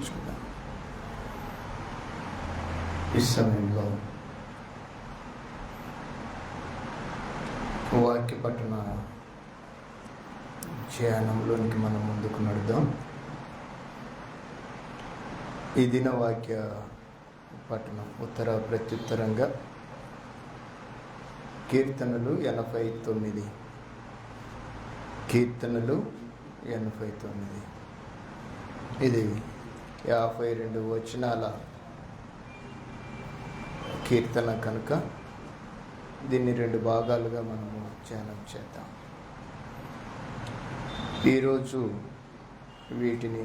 సమర్పించుకుందాం. ఈ సమయంలో వాక్య పట్టణ ధ్యానంలోనికి మనం ముందుకు నడుద్దాం. ఈ దిన వాక్య పట్టణం ఉత్తర ప్రత్యుత్తరంగా కీర్తనలు 89. కీర్తనలు 89. ఇది 52 వచనాల కీర్తన కనుక దీన్ని 2 భాగాలుగా మనము ధ్యానం చేద్దాం. ఈరోజు వీటిని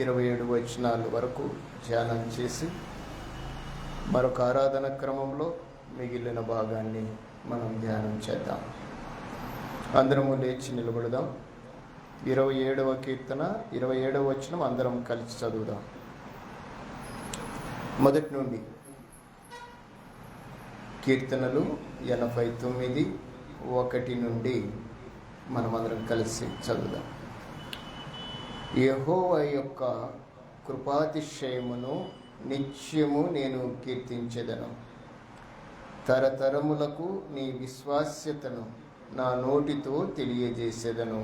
27 వచనాల వరకు ధ్యానం చేసి మరొక ఆరాధన క్రమంలో మిగిలిన భాగాన్ని మనం ధ్యానం చేద్దాం. అందరము లేచి నిలబడదాం. 27వ కీర్తన 27వ వచనం అందరం కలిసి చదువుదాం. మొదటి నుండి కీర్తనలు 89 1 నుండి మనమందరం కలిసి చదువుదాం. యెహోవా యొక్క కృపాతిశయమును నిత్యము నేను కీర్తించెదను. తరతరములకు నీ విశ్వాస్యతను నా నోటితో తెలియజేసేదను.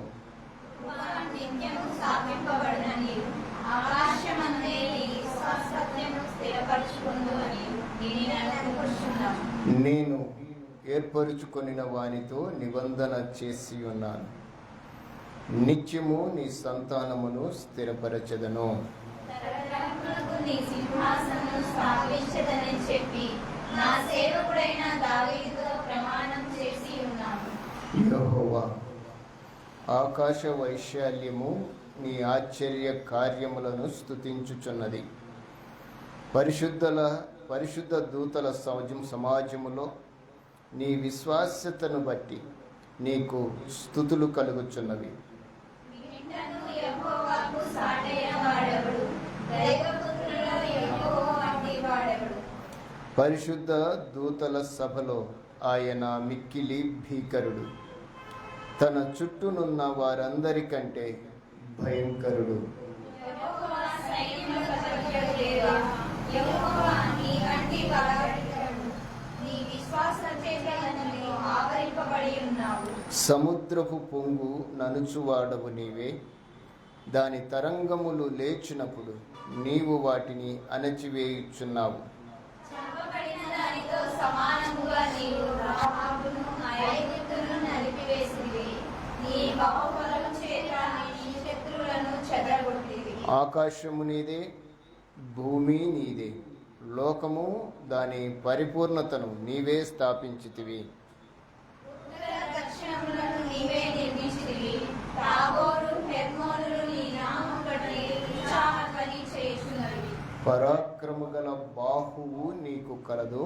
నేను ఏర్పరుచుకొనిన వానితో నిబంధన చేసి ఉన్నాను. నిత్యము నీ సంతానమును స్థిరపరచెదను. యెహోవా, ఆకాశ వైశాల్యము నీ ఆశ్చర్య కార్యములను స్తుతించుచున్నది. పరిశుద్ధ దూతల సమాజములో నీ విశ్వాస్యతను బట్టి నీకు స్తుతులు కలుగుచున్నవి. పరిశుద్ధ దూతల సభలో ఆయన మిక్కిలి భీకరుడు. తన చుట్టూనున్న వారందరికంటే భయంకరుడు. సముద్రపు పొంగు ననుచువాడవు నీవే. దాని తరంగములు లేచినప్పుడు నీవు వాటిని అణచివేయుచున్నావు. ఆకాశము నీదే, భూమి నీదే, లోకము దాని పరిపూర్ణతను నీవే స్థాపించితివి. పరాక్రము గల బాహువు నీకు కలదు.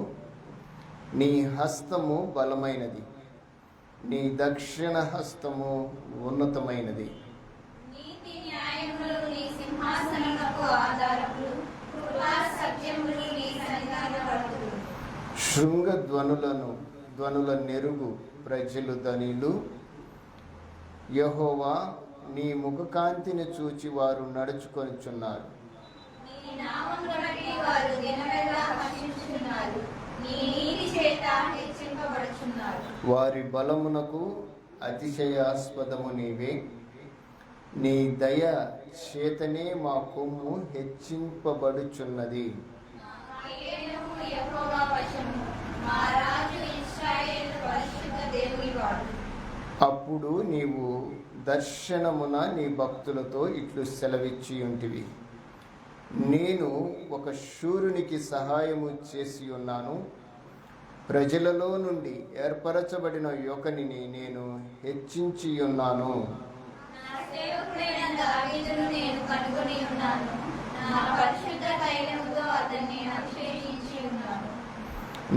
నీ హస్తము బలమైనది, నీ దక్షిణ హస్తము ఉన్నతమైనది. శృంగ ధ్వనుల నెరుగు ప్రజలు ధనిలు. యెహోవా, నీ ముఖకాంతిని చూచి వారు నడుచుకొనిచున్నారు. వారి బలమునకు అతిశయాస్పదము నీవే. నీ దయ చేతనే మా కొమ్ము హెచ్చింపబడుచున్నది. అప్పుడు నీవు దర్శనమున నీ భక్తులతో ఇట్లు సెలవిచ్చి ఉంటివి. నేను ఒక శూరునికి సహాయము చేసి ఉన్నాను. ప్రజలలో నుండి ఏర్పరచబడిన యొకనిని నేను హెచ్చించి ఉన్నాను.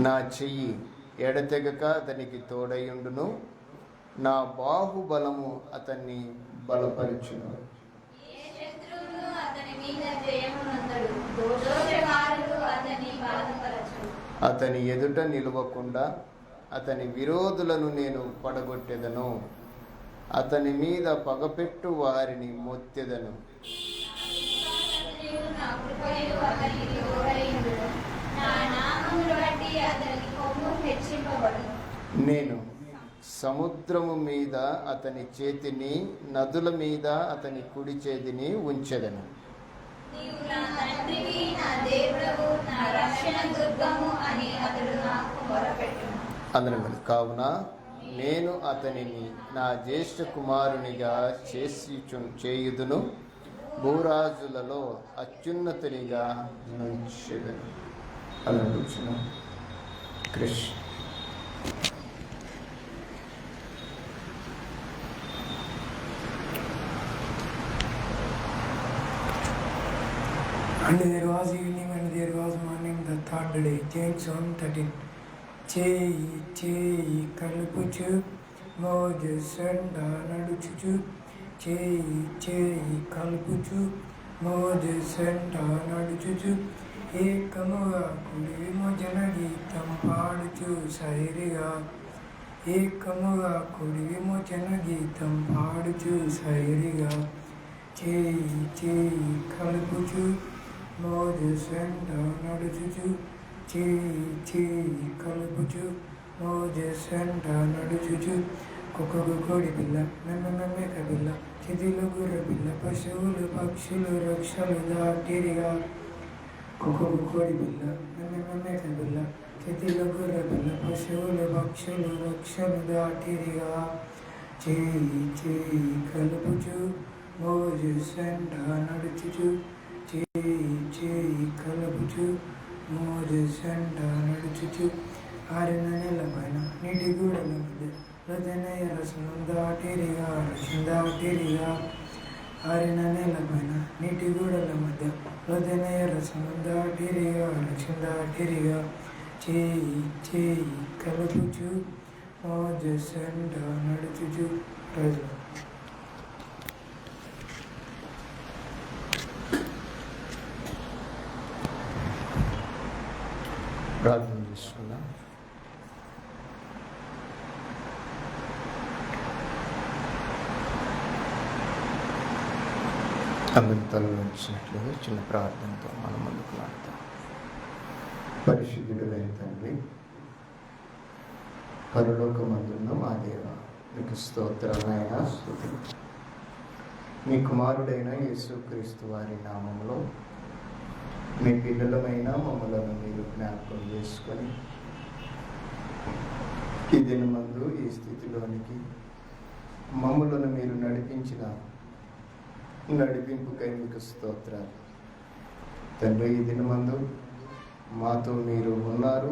నా చెయ్యి ఎడతెగక అతనికి తోడయుండును. నా బాహుబలము అతన్ని బలపరుచును. అతని ఎదుట నిలువకుండా అతని విరోధులను నేను పడగొట్టెదను. అతని మీద పగపెట్టు వారిని మొత్తెదను. నా కృపయు అతనికి తోడైయుండును. నా నామమును బట్టి అతని కొమ్ము హెచ్చింపబడును. నేను సముద్రము మీద అతని చేతిని, నదుల మీద అతని కుడి చేతిని ఉంచెదను. నీవు నా తండ్రివి, నా దేవుడవు, నా రక్షణ దుర్గము అని అతడు నాకు మొరపెట్టును. అందరం కావున నేను అతనిని నా జ్యేష్ఠ కుమారునిగా చేయుదును, భూరాజులలో అత్యున్నతునిగా నుంచెదను. అలా కూర్చున్నాం. Krishna And there was evening and there was morning the third day. James 1:13. చేయి కలుపుచు మోజెసెండ నడుచుచు, చేయి కలుపుచు మోజెసెండ నడుచుచు, ఏకముగా కుడి విమోచన గీతం పాడుచు సైరిగా, ఏకముగా కుడి విమోచన గీతం పాడుచు సైరిగా, చేయి కలుపుచు మోజెసెండ నడుచుచు, చేయి కలుపుచు మోజెసెండ నడుచుచు, కుక్కకు కోడి పిల్ల, మేక పిల్ల, చితిలో గుర్ర పిల్ల, పశువులు పక్షులు రక్షలు దాటిరిగా, కుక్కకు కోడి పిల్ల, మేక పిల్ల, చితిలో గుర్ర పిల్ల, పశువులు పక్షులు రక్షలు దాటిరిగా, చేయి కలుపుచు మోజెసెండ నడుచుచు, చేయి కలుపుచు మోజెసెండ నడుచుచు, ఆరిన నెల పైన నీటి గూడల మధ్య రజనయ రసనం దాటిరిగా, రసం దాటిరిగా, ఆరిన నెల పైన నీటి గూడల మధ్య రజనయ రసనం దాటిరిగా, రసం దాటిరిగా, చేయి కలుపుచు మోజెసెండ నడుచుచు. ప్రజలు ప్రార్థన చేసుకుందాం. అందరి తలలు వచ్చినట్లుగా చిన్న ప్రార్థనతో మనం ముందుకు వెళ్తాం. పరిశుద్ధుడైన తండ్రి, పరలోకమందున్న మా దేవ, మీకు స్తోత్రాలైన స్తుతులు. మీ కుమారుడైన యేసుక్రీస్తు వారి నామంలో మీ పిల్లలమైన మమ్మలను మీరు జ్ఞాపకం చేసుకొని ఈ దినమందు ఈ స్థితిలోనికి మమ్మలను మీరు నడిపించిన నడిపింపుకై మీకు స్తోత్రాలు. తండ్రి, ఈ దినమందు మాతో మీరు ఉన్నారు,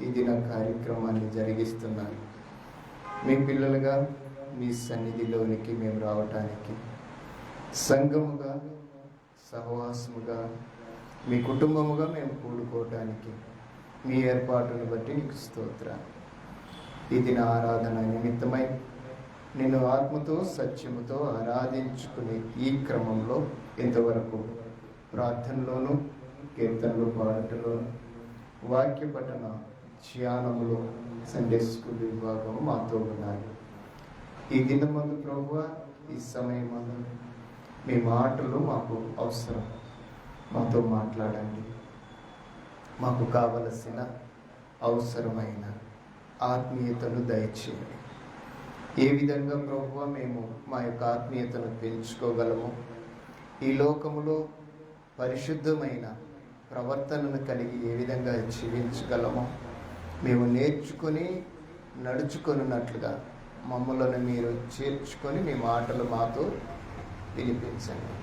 ఈ దిన కార్యక్రమాన్ని జరిగిస్తున్నారు. మీ పిల్లలుగా మీ సన్నిధిలోనికి మేము రావటానికి, సంఘముగా సహవాసముగా మీ కుటుంబముగా మేము కూడుకోవటానికి మీ ఏర్పాటును బట్టి నీకు స్తోత్రాలు. ఈ దిన ఆరాధన నిమిత్తమై నిన్ను ఆత్మతో సత్యముతో ఆరాధించుకునే ఈ క్రమంలో ఇంతవరకు ప్రార్థనలోను, కీర్తనలు పాడటలోను, వాక్య పఠన ధ్యానములో, సండే స్కూల్ విభాగం మాతో ఉన్నారు. ఈ దినమందు ప్రభువా, ఈ సమయమందు మీ మాటలు మాకు అవసరం. మాతో మాట్లాడండి. మాకు కావలసిన అవసరమైన ఆత్మీయతను దయచేయండి. ఏ విధంగా ప్రభువా మేము మా యొక్క ఆత్మీయతను పెంచుకోగలము, ఈ లోకములో పరిశుద్ధమైన ప్రవర్తనను కలిగి ఏ విధంగా జీవించగలమో మేము నేర్చుకొని నడుచుకొనున్నట్లుగా మమ్మలను మీరు చేర్చుకొని మీ మాటలు మాతో వినిపించండి.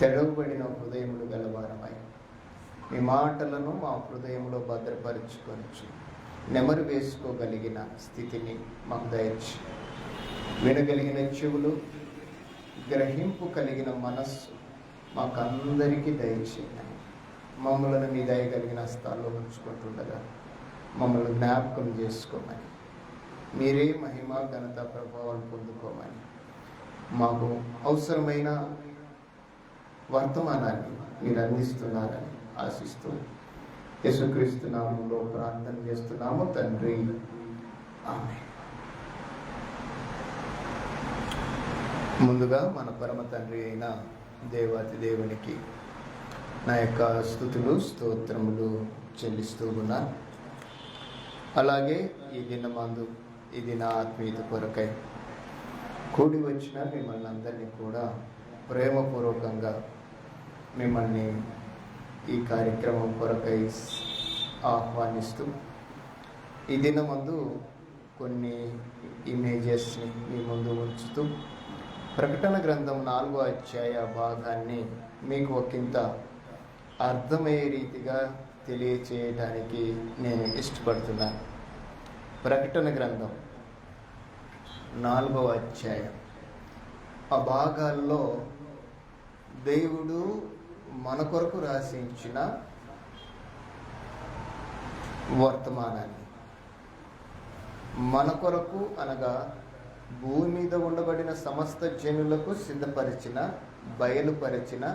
తెడవబడిన హృదయములు గలవారమై మీ మాటలను మా హృదయంలో భద్రపరుచుకొనచ్చు నెమరు వేసుకోగలిగిన స్థితిని మాకు దయచి, వినగలిగిన చెవులు, గ్రహింపు కలిగిన మనస్సు మాకందరికీ దయచేయండి. మమ్మలను మీ దయ కలిగిన స్థాల్లో ఉంచుకుంటుండగా మమ్మల్ని జ్ఞాపకం చేసుకోమని, మీరే మహిమ ఘనత ప్రభావాలు పొందుకోమని, మాకు అవసరమైన వర్తమానాన్ని మీరు అందిస్తున్నారని ఆశిస్తూ యేసుక్రీస్తు నామములో ప్రార్థన చేస్తున్నాము తండ్రి, ఆమేన్. ముందుగా మన పరమ తండ్రి అయిన దేవాతి దేవునికి నా యొక్క స్తుతులు స్తోత్రములు చెల్లిస్తూ ఉన్నాను. అలాగే ఈ దినమందు ఇది నా ఆత్మీయత కొరకై కూడి వచ్చిన మిమ్మల్ని అందరినీ కూడా ప్రేమపూర్వకంగా మిమ్మల్ని ఈ కార్యక్రమం కొరకై ఆహ్వానిస్తూ ఈ దినమందు కొన్ని ఇమేజెస్ని మీ ముందు ఉంచుతూ ప్రకటన గ్రంథం 4వ అధ్యాయ భాగాన్ని మీకు ఒకంత అర్థమయ్యే రీతిగా తెలియచేయడానికి నేను ఇష్టపడుతున్నాను. ప్రకటన గ్రంథం 4వ అధ్యాయం ఆ భాగాల్లో దేవుడు మన కొరకు రాసించిన వర్తమానాన్ని మన కొరకు అనగా భూమి మీద ఉండబడిన సమస్త జనులకు సిద్ధపరిచిన బయలుపరిచిన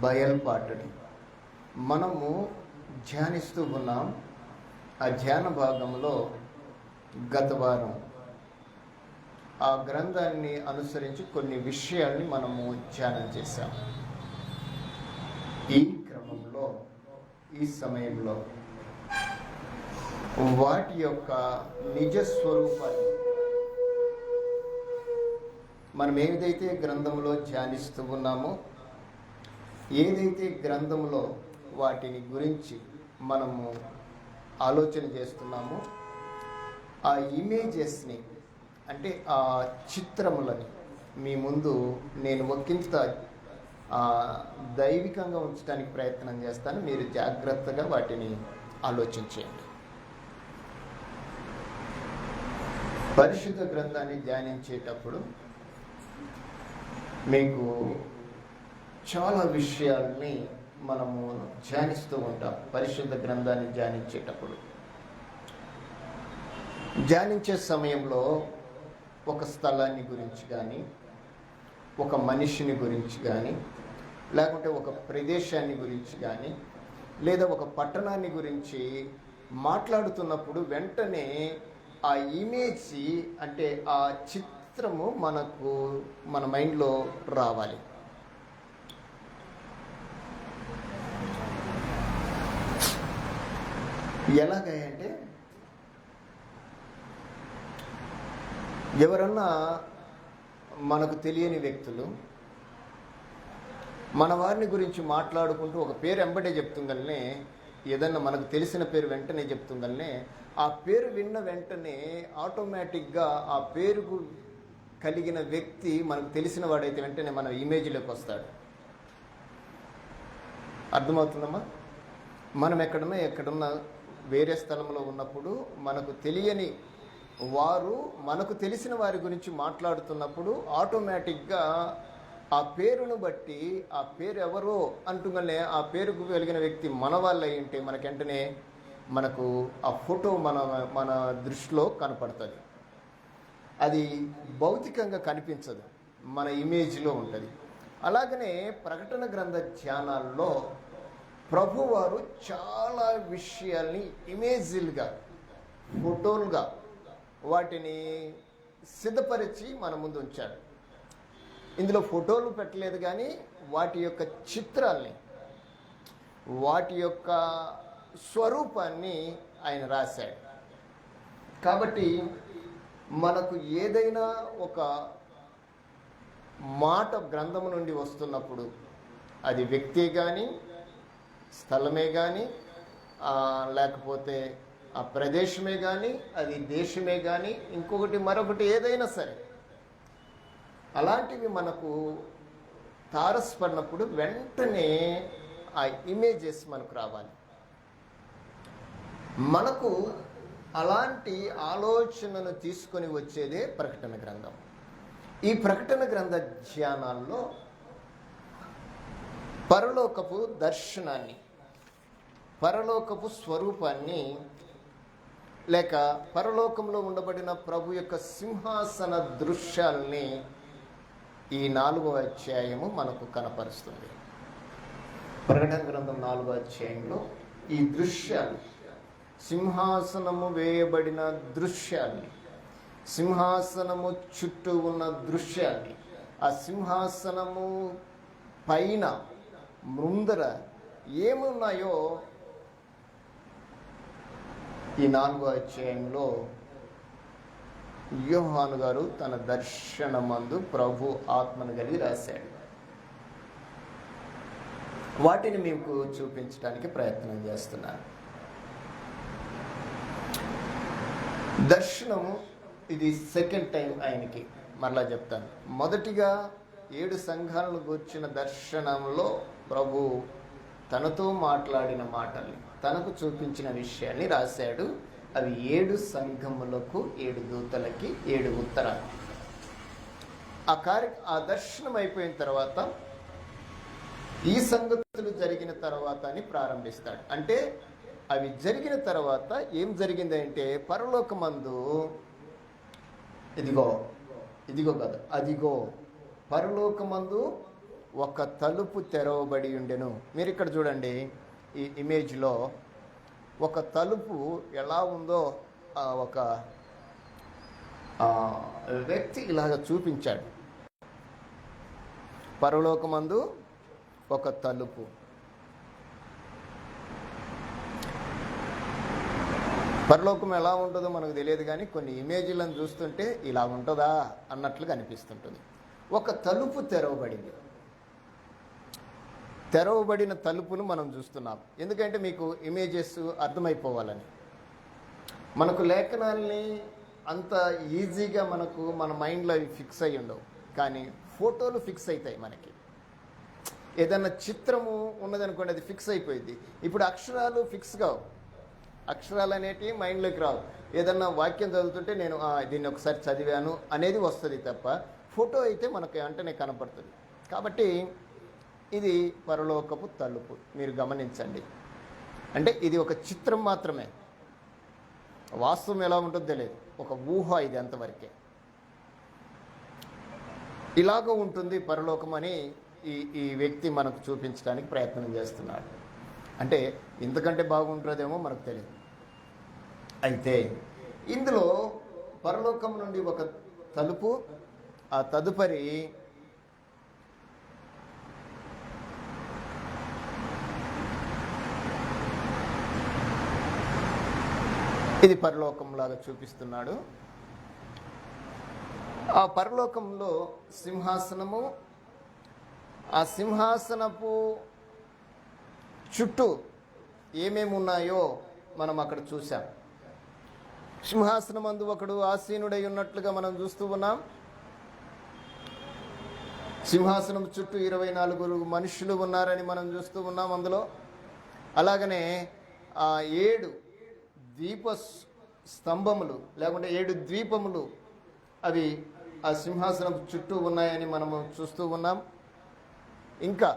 బయలుపాటుని మనము ధ్యానిస్తూ ఉన్నాం. ఆ ధ్యాన భాగంలో గత వారం ఆ గ్రంథాన్ని అనుసరించి కొన్ని విషయాల్ని మనము ధ్యానం చేశాం. ఈ క్రమంలో ఈ సమయంలో వాటి యొక్క నిజ స్వరూపాన్ని మనం ఏదైతే గ్రంథంలో ధ్యానిస్తూ ఉన్నామో, ఏదైతే గ్రంథంలో వాటిని గురించి మనము ఆలోచన చేస్తున్నామో, ఆ ఇమేజెస్ని అంటే ఆ చిత్రములని మీ ముందు నేను ఒకంత దైవికంగా ఉంచడానికి ప్రయత్నం చేస్తాను. మీరు జాగ్రత్తగా వాటిని ఆలోచించేయండి. పరిశుద్ధ గ్రంథాన్ని ధ్యానించేటప్పుడు మీకు చాలా విషయాల్ని మనము ధ్యానిస్తూ ఉంటాం. పరిశుద్ధ గ్రంథాన్ని ధ్యానించే సమయంలో ఒక స్థలాన్ని గురించి కానీ, ఒక మనిషిని గురించి కానీ, లేకుంటే ఒక ప్రదేశాన్ని గురించి కానీ, లేదా ఒక పట్టణాన్ని గురించి మాట్లాడుతున్నప్పుడు వెంటనే ఆ ఇమేజ్ అంటే ఆ చిత్రము మన మైండ్లో రావాలి. ఎలాగంటే ఎవరన్నా మనకు తెలియని వ్యక్తులు మన వారిని గురించి మాట్లాడుకుంటూ ఒక పేరు వెంబడే చెప్తుందనే, ఏదన్నా మనకు తెలిసిన పేరు వెంటనే చెప్తుందనే, ఆ పేరు విన్న వెంటనే ఆటోమేటిక్గా ఆ పేరుకు కలిగిన వ్యక్తి మనకు తెలిసిన వాడైతే వెంటనే మన ఇమేజ్లోకి వస్తాడు. అర్థమవుతుందమ్మా? మనం ఎక్కడున్నా వేరే స్థలంలో ఉన్నప్పుడు మనకు తెలియని వారు మనకు తెలిసిన వారి గురించి మాట్లాడుతున్నప్పుడు ఆటోమేటిక్గా ఆ పేరును బట్టి ఆ పేరు ఎవరో అంటుగానే ఆ పేరుకు కలిగిన వ్యక్తి మన వాళ్ళు అయి ఉంటే వెంటనే మనకు ఆ ఫోటో మన దృష్టిలో కనపడుతుంది. అది భౌతికంగా కనిపించదు, మన ఇమేజ్లో ఉంటుంది. అలాగనే ప్రకటన గ్రంథ ధ్యానాల్లో ప్రభువారు చాలా విషయాల్ని ఇమేజ్లుగా, ఫోటోలుగా వాటిని సిద్ధపరిచి మన ముందు ఉంచాడు. ఇందులో ఫోటోలు పెట్టలేదు కానీ వాటి యొక్క చిత్రాల్ని, వాటి యొక్క స్వరూపాన్ని ఆయన రాశాడు. కాబట్టి మనకు ఏదైనా ఒక మాట గ్రంథము నుండి వస్తున్నప్పుడు అది వ్యక్తే కానీ, స్థలమే కానీ, లేకపోతే ఆ ప్రదేశమే కానీ, అది దేశమే కానీ, ఇంకొకటి మరొకటి ఏదైనా సరే, అలాంటివి మనకు తారసపడినప్పుడు వెంటనే ఆ ఇమేజెస్ మనకు రావాలి. మనకు అలాంటి ఆలోచనను తీసుకొని వచ్చేదే ప్రకటన గ్రంథం. ఈ ప్రకటన గ్రంథ ధ్యానాల్లో పరలోకపు దర్శనాన్ని, పరలోకపు స్వరూపాన్ని, లేక పరలోకంలో ఉండబడిన ప్రభు యొక్క సింహాసన దృశ్యాల్ని ఈ 4వ అధ్యాయము మనకు కనపరుస్తుంది. ప్రకటన గ్రంథం 4వ అధ్యాయంలో ఈ దృశ్యాలు, సింహాసనము వేయబడిన దృశ్యాన్ని, సింహాసనము చుట్టూ ఉన్న దృశ్యాన్ని, ఆ సింహాసనము పైన ముందర ఏమున్నాయో ఈ 4వ అధ్యాయంలో యోహాను గారు తన దర్శనమందు ప్రభు ఆత్మను కలిగి రాశాడు. వాటిని మీకు చూపించడానికి ప్రయత్నం చేస్తున్నాను. దర్శనము ఇది సెకండ్ టైం ఆయనకి. మరలా చెప్తాను. మొదటిగా 7 సంఘాలను గూర్చిన దర్శనంలో ప్రభు తనతో మాట్లాడిన మాటల్ని, తనకు చూపించిన విషయాన్ని రాశాడు. అవి 7 సంఘములకు, 7 దూతలకి, 7 ఉత్తరాలు. ఆ దర్శనం అయిపోయిన తర్వాత ఈ సంగతులు జరిగిన తర్వాత అని ప్రారంభిస్తాడు. అంటే అవి జరిగిన తర్వాత ఏం జరిగిందంటే, పరలోకమందు అదిగో పరలోకమందు ఒక తలుపు తెరవబడి ఉండెను. మీరు ఇక్కడ చూడండి, ఈ ఇమేజ్లో ఒక తలుపు ఎలా ఉందో ఒక వ్యక్తి ఇలాగ చూపించాడు. పరలోకమందు ఒక తలుపు. పరలోకం ఎలా ఉంటుందో మనకు తెలియదు, కానీ కొన్ని ఇమేజ్లను చూస్తుంటే ఇలా ఉంటుందా అన్నట్లుగా అనిపిస్తుంటుంది. ఒక తలుపు తెరవబడింది. తెరవబడిన తలుపును మనం చూస్తున్నాం. ఎందుకంటే మీకు ఇమేజెస్ అర్థమైపోవాలని. మనకు లేఖనాల్ని అంత ఈజీగా మన మైండ్లో అవి ఫిక్స్ అయ్యి ఉండవు, కానీ ఫోటోలు ఫిక్స్ అవుతాయి. మనకి ఏదన్నా చిత్రము ఉన్నదనుకోండి, అది ఫిక్స్ అయిపోయింది. ఇప్పుడు అక్షరాలు ఫిక్స్ కావు. అక్షరాలు అనేటివి మైండ్లోకి రావు. ఏదన్నా వాక్యం చదువుతుంటే నేను దీన్ని ఒకసారి చదివాను అనేది వస్తుంది తప్ప, ఫోటో అయితే మనకి వెంటనే కనపడుతుంది. కాబట్టి ఇది పరలోకపు తలుపు. మీరు గమనించండి. అంటే ఇది ఒక చిత్రం మాత్రమే, వాస్తవం ఎలా ఉంటుందో తెలియదు, ఒక ఊహ. ఇది అంతవరకే. ఇలాగ ఉంటుంది పరలోకం అని ఈ వ్యక్తి మనకు చూపించడానికి ప్రయత్నం చేస్తున్నాడు. అంటే ఇంతకంటే బాగుంటుందేమో మనకు తెలియదు. అయితే ఇందులో పరలోకం నుండి ఒక తలుపు, ఆ తదుపరి ఇది పరలోకంలాగా చూపిస్తున్నాడు. ఆ పరలోకంలో సింహాసనము, ఆ సింహాసనపు చుట్టూ ఏమేమి ఉన్నాయో మనం అక్కడ చూసాం. సింహాసనమందు ఒకడు ఆసీనుడై ఉన్నట్లుగా మనం చూస్తూ ఉన్నాం. సింహాసనం చుట్టూ 24 మనుషులు ఉన్నారని మనం చూస్తూ ఉన్నాం అందులో. అలాగనే ఆ 7 దీప స్తంభములు లేకుంటే 7 ద్వీపములు అవి ఆ సింహాసనం చుట్టూ ఉన్నాయని మనము చూస్తూ ఉన్నాం. ఇంకా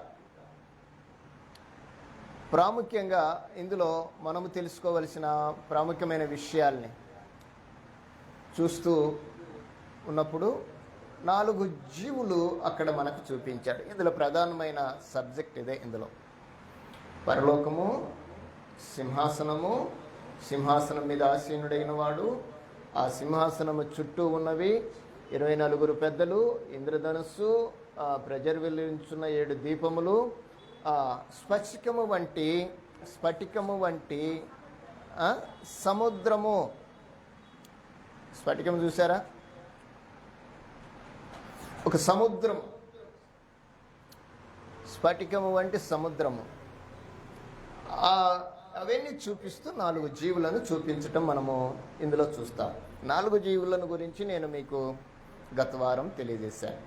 ప్రాముఖ్యంగా ఇందులో మనము తెలుసుకోవలసిన ప్రాముఖ్యమైన విషయాల్ని చూస్తూ ఉన్నప్పుడు 4 జీవులు అక్కడ మనకు చూపించాడు. ఇందులో ప్రధానమైన సబ్జెక్ట్ ఇదే. ఇందులో పరలోకము, సింహాసనము, సింహాసనం మీద ఆసీనుడైన వాడు, ఆ సింహాసనము చుట్టూ ఉన్నవి 24 పెద్దలు, ఇంద్రధనుస్సు, ప్రజ్వలించున్న 7 దీపములు, స్ఫటికము వంటి సముద్రము. స్ఫటికం చూసారా? ఒక సముద్రం, స్ఫటికము వంటి సముద్రము. అవన్నీ చూపిస్తూ 4 జీవులను చూపించటం మనము ఇందులో చూస్తాం. 4 జీవులను గురించి నేను మీకు గత వారం తెలియజేశాను.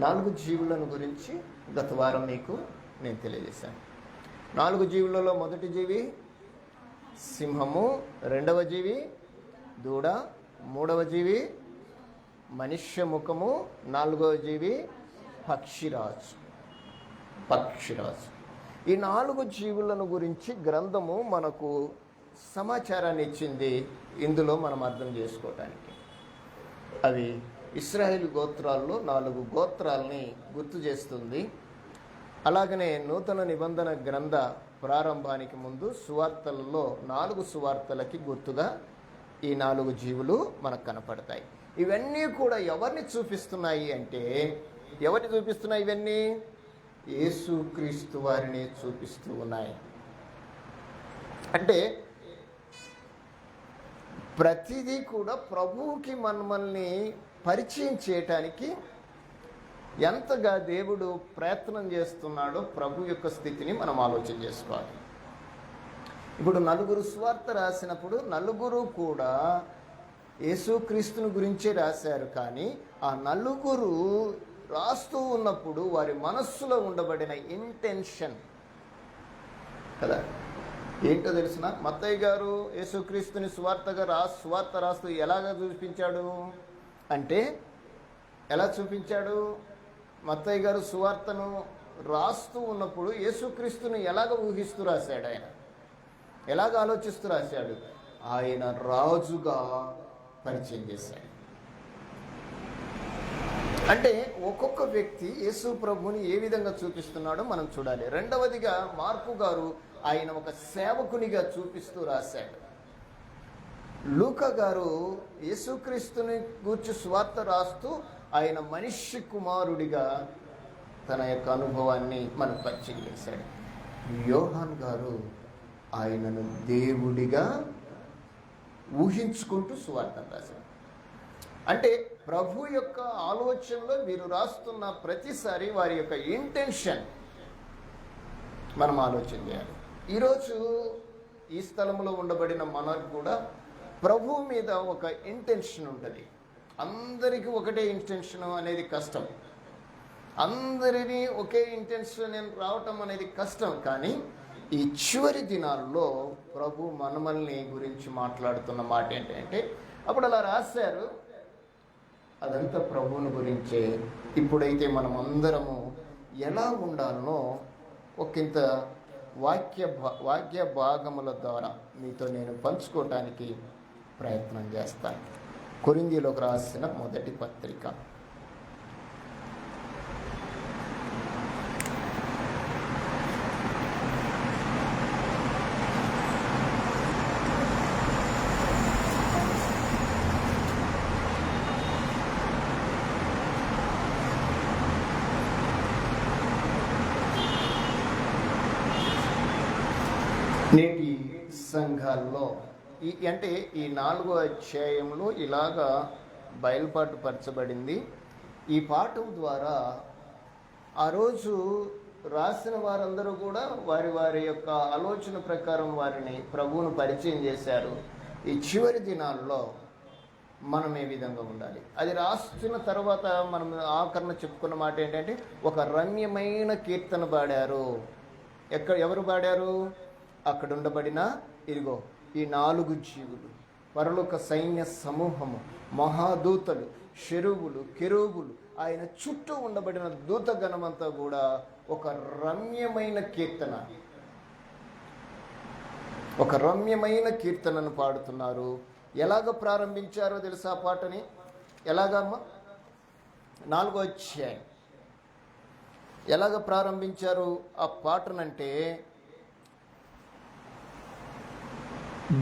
4 జీవులను గురించి గత వారం మీకు నేను తెలియజేశాను. 4 జీవులలో మొదటి జీవి సింహము, రెండవ జీవి దూడ, మూడవ జీవి మనుష్య ముఖము, 4వ జీవి పక్షిరాజు. ఈ 4 జీవులను గురించి గ్రంథము మనకు సమాచారాన్ని ఇచ్చింది. ఇందులో మనం అర్థం చేసుకోవటానికి అవి ఇశ్రాయేలు గోత్రాల్లో 4 గోత్రాలని గుర్తు చేస్తుంది. అలాగనే నూతన నిబంధన గ్రంథ ప్రారంభానికి ముందు సువార్తలలో 4 సువార్తలకి గుర్తుగా ఈ 4 జీవులు మనకు కనపడతాయి. ఇవన్నీ కూడా ఎవరిని చూపిస్తున్నాయి అంటే, ఎవరిని చూపిస్తున్నాయి? ఇవన్నీ యేసుక్రీస్తు వారిని చూపిస్తూ ఉన్నాయి. అంటే ప్రతిదీ కూడా ప్రభువుకి మనల్ని పరిచయం చేయటానికి ఎంతగా దేవుడు ప్రయత్నం చేస్తున్నాడో ప్రభు యొక్క స్థితిని మనం ఆలోచన చేసుకోవాలి. ఇప్పుడు నలుగురు సువార్త రాసినప్పుడు నలుగురు కూడా యేసుక్రీస్తుని గురించే రాశారు. కానీ ఆ నలుగురు రాస్తూ ఉన్నప్పుడు వారి మనస్సులో ఉండబడిన ఇంటెన్షన్ కదా ఏంటో తెలిసిన, మత్తయి గారు యేసుక్రీస్తుని సువార్త రాస్తూ ఎలాగా చూపించాడు అంటే, ఎలా చూపించాడు? మత్తయి గారు సువార్తను రాస్తూ ఉన్నప్పుడు యేసుక్రీస్తుని ఎలాగ ఊహిస్తూ రాశాడు, ఆయన ఎలాగ ఆలోచిస్తూ రాశాడు? ఆయన రాజుగా పరిచయం చేశాడు. అంటే ఒక్కొక్క వ్యక్తి యేసు ప్రభుని ఏ విధంగా చూపిస్తున్నాడో మనం చూడాలి. రెండవదిగా మార్కు గారు ఆయన ఒక సేవకునిగా చూపిస్తూ రాశాడు. లూకా గారు యేసుక్రీస్తుని గూర్చి సువార్త రాస్తూ ఆయన మనిషి కుమారుడిగా తన యొక్క అనుభవాన్ని మనకు పరిచయం చేశాడు. యోహాన్ గారు ఆయనను దేవుడిగా ఊహించుకుంటూ సువార్త రాశాడు. అంటే ప్రభు యొక్క ఆలోచనలో వీరు రాస్తున్న ప్రతిసారి వారి యొక్క ఇంటెన్షన్ మనం ఆలోచన చేయాలి. ఈరోజు ఈ స్థలంలో ఉండబడిన మనకు కూడా ప్రభు మీద ఒక ఇంటెన్షన్ ఉంటుంది. అందరికీ ఒకటే ఇంటెన్షన్ అనేది కష్టం, అందరినీ ఒకే ఇంటెన్షన్ రావటం అనేది కష్టం. కానీ ఈ చివరి దినాల్లో ప్రభు మనల్ని గురించి మాట్లాడుతున్న మాట ఏంటంటే, అప్పుడు అలా రాశారు, అదంతా ప్రభువుని గురించే. ఇప్పుడైతే మనం అందరము ఎలా ఉండాలనో ఒకంత వాక్య భాగముల ద్వారా మీతో నేను పంచుకోవటానికి ప్రయత్నం చేస్తాను. కొరింథీయులకు రాసిన మొదటి పత్రిక నేటి సంఘాల్లో అంటే ఈ 4వ అధ్యాయంలో ఇలాగా బయలుపాటు పరచబడింది. ఈ పాఠం ద్వారా ఆ రోజు రాసిన వారందరూ కూడా వారి వారి యొక్క ఆలోచన ప్రకారం వారిని ప్రభువును పరిచయం చేశారు. ఈ చివరి దినాల్లో మనం ఏ విధంగా ఉండాలి, అది రాస్తున్న తర్వాత మనం ఆఖరణ చెప్పుకున్న మాట ఏంటంటే, ఒక రమ్యమైన కీర్తన పాడారు. ఎవరు పాడారు? అక్కడ ఉండబడిన ఇదిగో ఈ 4 జీవులు, పరలోక సైన్య సమూహము, మహాదూతలు, షెరువులు, కెరూబులు, ఆయన చుట్టూ ఉండబడిన దూతగణమంతా కూడా ఒక రమ్యమైన కీర్తనను పాడుతున్నారు. ఎలాగ ప్రారంభించారో తెలుసా పాటని? ఎలాగమ్మా? 4వ అధ్యాయం ఎలాగ ప్రారంభించారు ఆ పాటనంటే,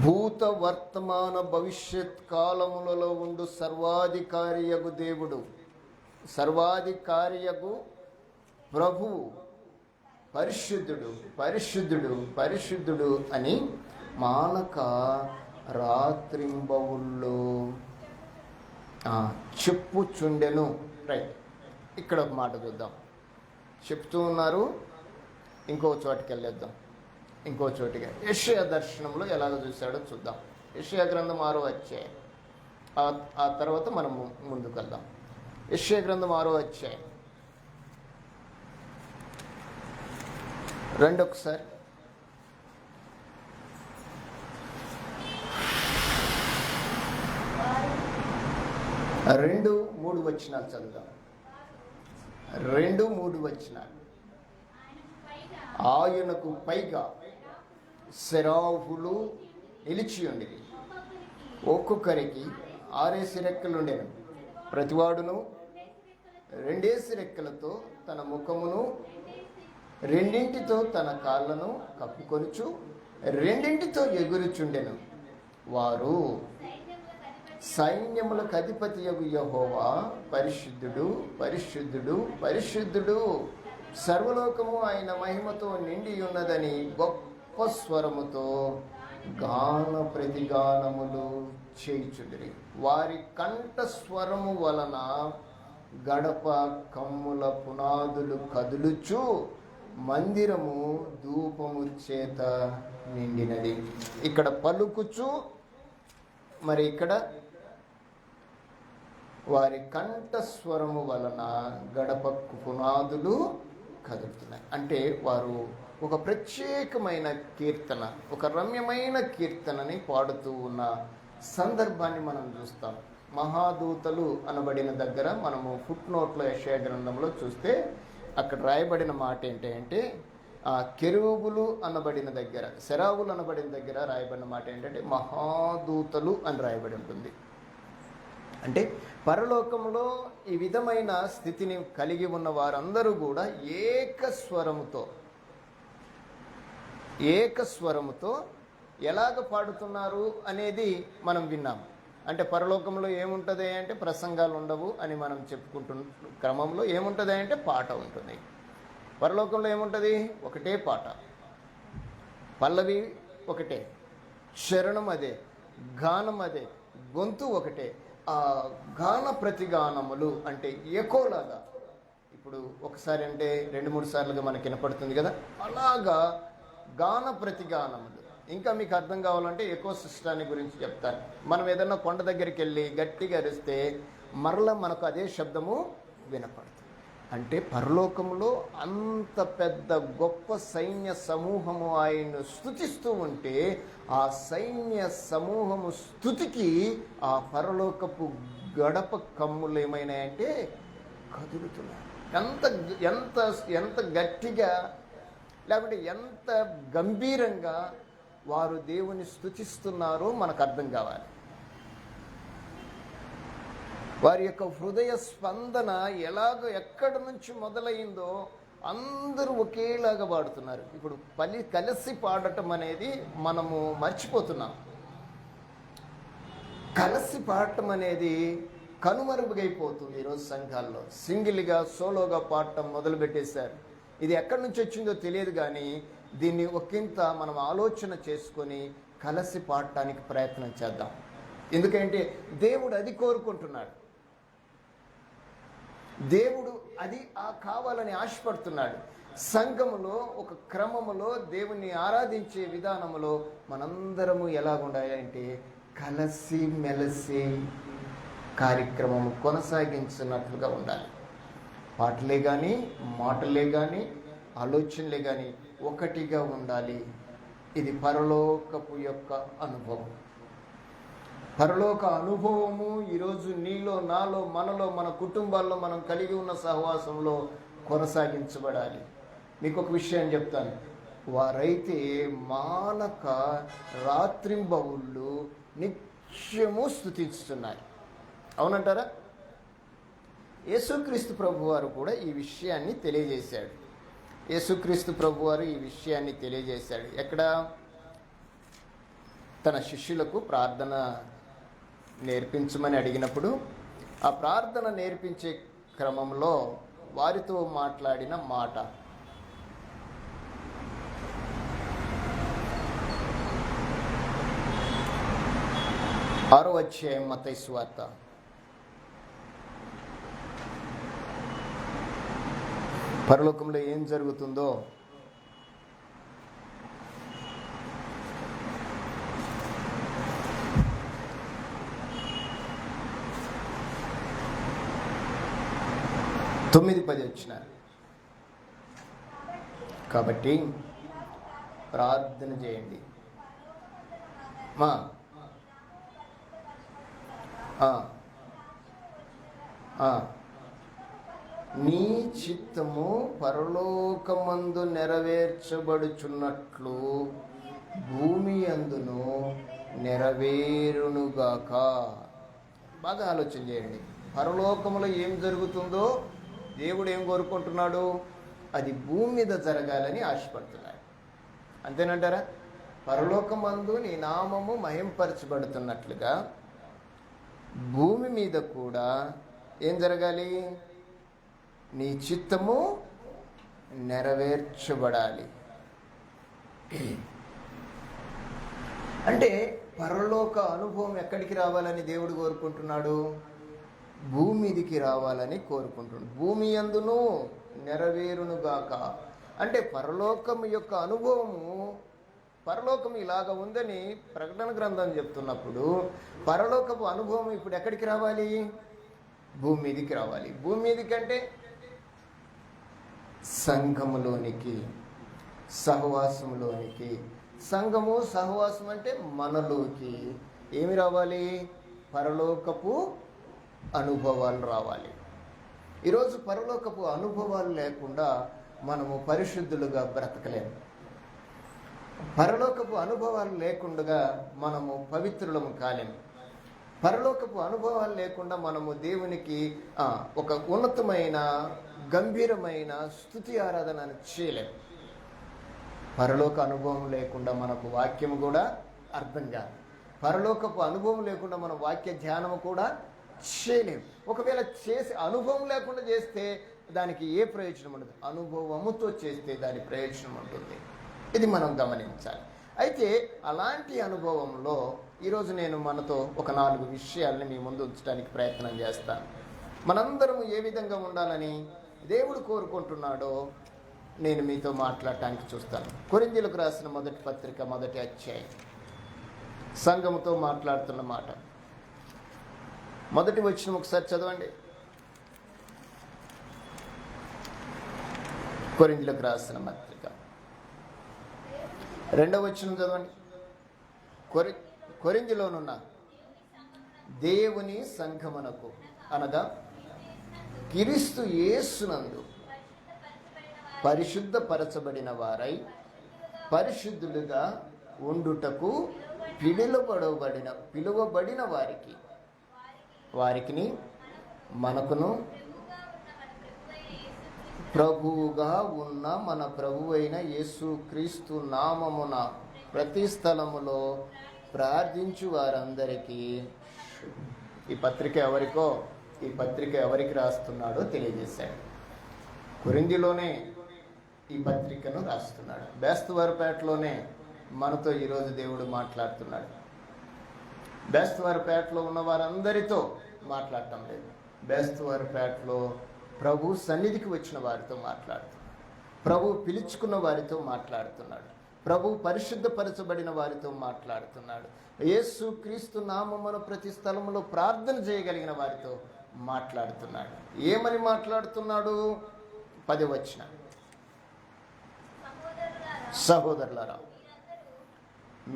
భూత వర్తమాన భవిష్యత్ కాలములలో ఉండు సర్వాధికారియగు దేవుడు, సర్వాధికారియగు ప్రభువు పరిశుద్ధుడు పరిశుద్ధుడు పరిశుద్ధుడు అని మానక రాత్రింబవుల్లో చెప్పుచుండెను. రైట్, ఇక్కడ ఒక మాట చూద్దాం. చెప్తూ ఉన్నారు, ఇంకో చోటికి వెళ్ళేద్దాం. ఇంకో చోటిగా యెషయా దర్శనంలో ఎలాగ చూశాడో చూద్దాం. యెషయా గ్రంథం 6వ అధ్యాయం, ఆ తర్వాత మనం ముందుకు వెళ్దాం. యెషయా గ్రంథం 6వ అధ్యాయం రండి ఒకసారి. రెండు మూడు వచనాలు చదువుదాం. 2-3 వచనాలు. ఆయనకు పైగా సెరాఫులు నిలిచి ఉండేవి, ఒక్కొక్కరికి 6 రెక్కలుండెను. ప్రతివాడును 2 రెక్కలతో తన ముఖమును 2 తన కాళ్ళను కప్పుకొనుచు 2 ఎగురుచుండెను. వారు సైన్యములకు అధిపతియగు యెహోవా పరిశుద్ధుడు పరిశుద్ధుడు పరిశుద్ధుడు సర్వలోకము ఆయన మహిమతో నిండి ఉన్నదని గొప్ప స్వరముతో గాన ప్రతిగానములు చేయుచుండిరి. వారి కంఠ స్వరము వలన గడప కమ్ముల పునాదులు కదులుచు మందిరము ధూపము చేత నిండినది. ఇక్కడ పలుకుచు, మరి ఇక్కడ వారి కంఠ స్వరము వలన గడప పునాదులు కదులుతున్నాయి. అంటే వారు ఒక ప్రత్యేకమైన కీర్తన, ఒక రమ్యమైన కీర్తనని పాడుతూ ఉన్న సందర్భాన్ని మనం చూస్తాం. మహాదూతలు అనబడిన దగ్గర మనము ఫుట్ నోట్లో యెషయా గ్రంథంలో చూస్తే అక్కడ రాయబడిన మాట ఏంటంటే, ఆ కెరూబులు అనబడిన దగ్గర, సెరావులు అనబడిన దగ్గర రాయబడిన మాట ఏంటంటే మహాదూతలు అని రాయబడి ఉంటుంది. అంటే పరలోకంలో ఈ విధమైన స్థితిని కలిగి ఉన్న వారందరూ కూడా ఏకస్వరముతో ఎలాగ పాడుతున్నారు అనేది మనం విన్నాం. అంటే పరలోకంలో ఏముంటుంది అంటే ప్రసంగాలు ఉండవు అని మనం చెప్పుకుంటున్న క్రమంలో ఏముంటుంది అంటే పాట ఉంటుంది. పరలోకంలో ఏముంటుంది? ఒకటే పాట, పల్లవి ఒకటే, శరణం అదే, గానం అదే, గొంతు ఒకటే. ఆ గాన ప్రతిగానములు అంటే ఎకోలాగా, ఇప్పుడు ఒకసారి అంటే 2-3 సార్లుగా మనకి వినపడుతుంది కదా, అలాగా గాన ప్రతిగానములు. ఇంకా మీకు అర్థం కావాలంటే ఎకో సిస్టాన్ని గురించి చెప్తాను. మనం ఏదన్నా కొండ దగ్గరికి వెళ్ళి గట్టిగా అరిస్తే మరలా మనకు అదే శబ్దము వినపడుతుంది. అంటే పరలోకంలో అంత పెద్ద గొప్ప సైన్య సమూహము ఆయన్ను స్తుతిస్తూ ఉంటే ఆ సైన్య సమూహము స్తుతికి ఆ పరలోకపు గడప కమ్ములు ఏమైనాయంటే కదులుతున్నాయి. ఎంత ఎంత ఎంత గట్టిగా, లేకుంటే ఎంత గంభీరంగా వారు దేవుని స్తుతిస్తున్నారో మనకు అర్థం కావాలి. వారి యొక్క హృదయ స్పందన ఎక్కడి నుంచి మొదలైందో అందరూ ఒకేలాగా పాడుతున్నారు. ఇప్పుడు కలిసి పాడటం అనేది మనము మర్చిపోతున్నాం. కలిసి పాడటం అనేది కనుమరుగైపోతుంది ఈరోజు సంఘాల్లో. సింగిల్గా సోలోగా పాడటం మొదలుపెట్టేశారు. ఇది ఎక్కడి నుంచి వచ్చిందో తెలియదు, కానీ దీన్ని ఒకంత మనం ఆలోచన చేసుకొని కలిసి పాడటానికి ప్రయత్నం చేద్దాం. ఎందుకంటే దేవుడు అది కోరుకుంటున్నాడు. దేవుడు అది కావాలని ఆశపడుతున్నాడు. సంఘములో ఒక క్రమములో దేవుణ్ణి ఆరాధించే విధానములో మనందరము ఎలాగుండాలంటే కలిసి మెలిసి కార్యక్రమం కొనసాగించినట్లుగా ఉండాలి. పాటలే కానీ, మాటలే కానీ, ఆలోచనలే కానీ ఒకటిగా ఉండాలి. ఇది పరలోకపు యొక్క అనుభవం. పరలోక అనుభవము ఈరోజు నీలో, నాలో, మనలో, మన కుటుంబాల్లో మనం కలిగి ఉన్న సహవాసంలో కొనసాగించబడాలి. మీకు ఒక విషయం చెప్తాను. వారైతే మానక రాత్రింబవుళ్ళు నిత్యము స్తుతిస్తున్నారు. అవునంటారా? యేసుక్రీస్తు ప్రభువారు కూడా ఈ విషయాన్ని తెలియజేశాడు. యేసుక్రీస్తు ప్రభువారు ఈ విషయాన్ని తెలియజేశాడు. ఎక్కడ? తన శిష్యులకు ప్రార్థన నేర్పించమని అడిగినప్పుడు ఆ ప్రార్థన నేర్పించే క్రమంలో వారితో మాట్లాడిన మాట. ఆరో అధ్యాయం మత్తయి సువార్త. పరలోకంలో ఏం జరుగుతుందో తొమ్మిది 10 వచ్చినారు. కాబట్టి ప్రార్థన చేయండి. నీ చిత్తము పరలోకమందు నెరవేర్చబడుచున్నట్లు భూమి అందును నెరవేరునుగాక. బాగా ఆలోచన చేయండి. పరలోకములో ఏం జరుగుతుందో దేవుడు ఏం కోరుకుంటున్నాడు? అది భూమి మీద జరగాలని ఆశపడుతున్నాడు. అంతేనంటారా? పరలోకమందు నీ నామము మహింపరచబడుతున్నట్లుగా భూమి మీద కూడా ఏం జరగాలి? నీ చిత్తము నెరవేర్చబడాలి. అంటే పరలోక అనుభవం ఎక్కడికి రావాలని దేవుడు కోరుకుంటున్నాడు? భూమి మీదికి రావాలని కోరుకుంటున్నాడు. భూమి యందును నెరవేరునుగాక. అంటే పరలోకం యొక్క అనుభవము, పరలోకం ఇలాగ ఉందని ప్రకటన గ్రంథం చెప్తున్నప్పుడు పరలోకపు అనుభవం ఇప్పుడు ఎక్కడికి రావాలి? భూమి మీదికి రావాలి. భూమి మీదికి అంటే సంఘములోనికి, సహవాసములోనికి. సంఘము సహవాసం అంటే మనలోకి ఏమి రావాలి? పరలోకపు అనుభవాలు రావాలి. ఈరోజు పరలోకపు అనుభవాలు లేకుండా మనము పరిశుద్ధులుగా బ్రతకలేము. పరలోకపు అనుభవాలు లేకుండా మనము పవిత్రులము కాలేము. పరలోకపు అనుభవాలు లేకుండా మనము దేవునికి ఒక ఉన్నతమైన గంభీరమైన స్తుతి ఆరాధన చేయలేము. పరలోక అనుభవం లేకుండా మనకు వాక్యము కూడా అర్థం కాదు. పరలోకపు అనుభవం లేకుండా మన వాక్య ధ్యానము కూడా చేయలేము. ఒకవేళ చేసి అనుభవం లేకుండా చేస్తే దానికి ఏ ప్రయోజనం ఉండదు. అనుభవముతో చేస్తే దాని ప్రయోజనం ఉంటుంది. ఇది మనం గమనించాలి. అయితే అలాంటి అనుభవంలో ఈరోజు నేను మనతో ఒక 4 విషయాలని మీ ముందు ఉంచడానికి ప్రయత్నం చేస్తాను. మనందరము ఏ విధంగా ఉండాలని దేవుడు కోరుకుంటున్నాడో నేను మీతో మాట్లాడటానికి చూస్తాను. కొరింథీయులకు రాసిన మొదటి పత్రిక 1వ అధ్యాయం, సంఘముతో మాట్లాడుతున్న మాట. 1వ వచనం ఒకసారి చదవండి. కొరింథీయులకు రాసిన పత్రిక 2వ వచనం చదవండి. కొరింథీలోనున్న దేవుని సంఘమునకు అనగా క్రీస్తు యేసునందు పరిశుద్ధపరచబడిన వారై పరిశుద్ధులుగా ఉండుటకు పిలువబడిన వారికి మనకును ప్రభువుగా ఉన్న మన ప్రభువైన యేసుక్రీస్తు నామమున ప్రతి స్థలములో ప్రార్థించు వారందరికీ. ఈ పత్రిక ఎవరికి రాస్తున్నాడో తెలియజేశాడు. కొరింథీలోనే ఈ పత్రికను రాస్తున్నాడు. బేస్తవారిపేటలోనే మనతో ఈరోజు దేవుడు మాట్లాడుతున్నాడు. బేస్తవారిపేటలో ఉన్న వారందరితో మాట్లాడటం లేదు. బేస్తవారిపేటలో ప్రభు సన్నిధికి వచ్చిన వారితో మాట్లాడుతున్నాడు. ప్రభు పిలుచుకున్న వారితో మాట్లాడుతున్నాడు. ప్రభు పరిశుద్ధపరచబడిన వారితో మాట్లాడుతున్నాడు. యేసు క్రీస్తు నామమున ప్రతి స్థలంలో ప్రార్థన చేయగలిగిన వారితో మాట్లాడుతున్నాడు. ఏమని మాట్లాడుతున్నాడు? 10వ వచనం, సహోదరులారా